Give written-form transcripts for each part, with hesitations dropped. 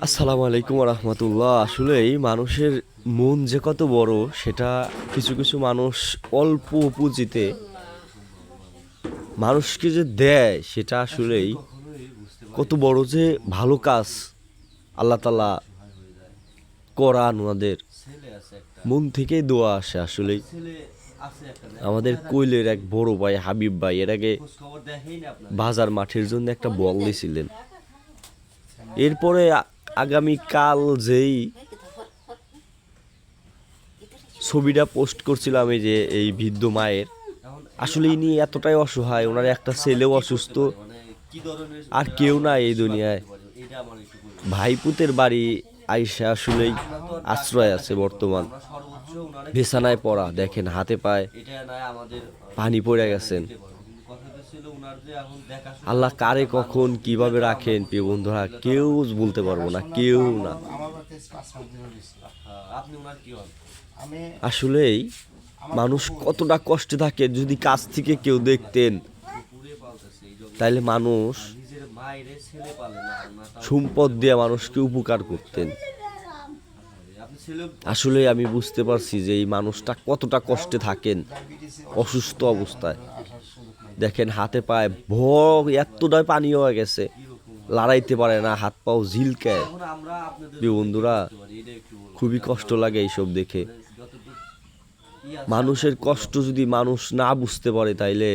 আসসালামু আলাইকুম রহমতুল্লাহ। আসলে এই মানুষের মন যে কত বড় সেটা কিছু কিছু মানুষ অল্প পুঁজিতে মানুষকে যে দেয় সেটা আসলেই কত বড় যে ভালো কাজ আল্লাহ তাআলা করান ওনাদের মন থেকেই দোয়া আসে। আসলেই আমাদের কোইলের এক বড় ভাই হাবিব ভাই এর আগে বাজার মাঠের জন্য একটা বল দিয়েছিলেন। এরপরে আগামী কাল যেই ছবিটা পোস্ট করছিলাম এই যে এই বৃদ্ধ মায়ের, আসলে ইনি এতটাই অসহায়, ওনার একটা ছেলেও অসুস্থ, আর কেউ নাই এই দুনিয়ায়। ভাইপুতের বাড়ি আইসা আসলেই আশ্রয় আছে বর্তমান, বিছানায় পড়া, দেখেন হাতে পায়ে পানি পড়ে গেছেন। আল্লাহ কারে কখন কিভাবে রাখেন প্রিয় বন্ধুরা কেউ বলতে পারবো না, কেউ না। আসলেই মানুষ কতটা কষ্টে থাকে যদি কাছ থেকে কেউ দেখতেন, তাইলে মানুষ সম্পদ দিয়ে মানুষকে উপকার করতেন। আসলে আমি বুঝতে পারছি যে এই মানুষটা কতটা কষ্টে থাকেন অসুস্থ অবস্থায়। দেখেন হাতে পায়ে এতটাই পানি হয়ে গেছে, লড়াইতে পারে না, হাত পাও ঝিলকায়। বন্ধুরা খুবই কষ্ট লাগে এইসব দেখে। মানুষের কষ্ট যদি মানুষ না বুঝতে পারে তাইলে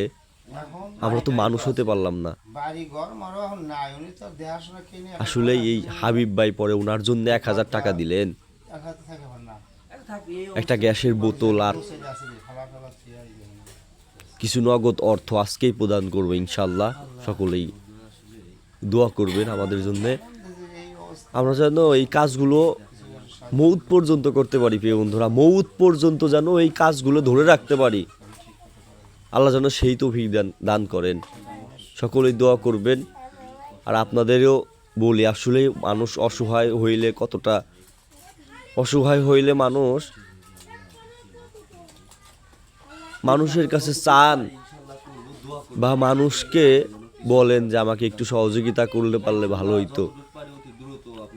আমরা তো মানুষ হতে পারলাম না। আসলে এই হাবিব ভাই পরে ওনার জন্য 1,000 টাকা দিলেন, একটা গ্যাসের বোতল আর কিছু নগদ অর্থ আজকেই প্রদান করবো ইনশাল্লাহ। সকলেই দোয়া করবেন আমাদের জন্য, আমরা যেন এই কাজগুলো মৌত পর্যন্ত করতে পারি। প্রিয় বন্ধুরা মৌত পর্যন্ত যেন এই কাজগুলো ধরে রাখতে পারি, আল্লাহ যেন সেই তৌফিক দান করেন। সকলেই দোয়া করবেন। আর আপনাদেরও বলি, আসলে মানুষ অসহায় হইলে কতটা অসহায় হইলে মানুষের কাছে চান বা মানুষকে বলেন যে আমাকে একটু সহযোগিতা করলে পারলে ভালো হইতো।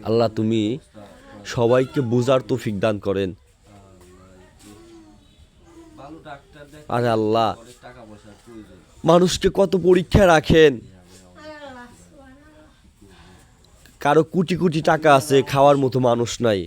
আল্লাহ তুমি সবাইকে বুঝার তৌফিক দান করেন। আরে আল্লাহ মানুষকে কত পরীক্ষা রাখেন, কারো কোটি কোটি টাকা আছে, খাওয়ার মতো মানুষ নাই।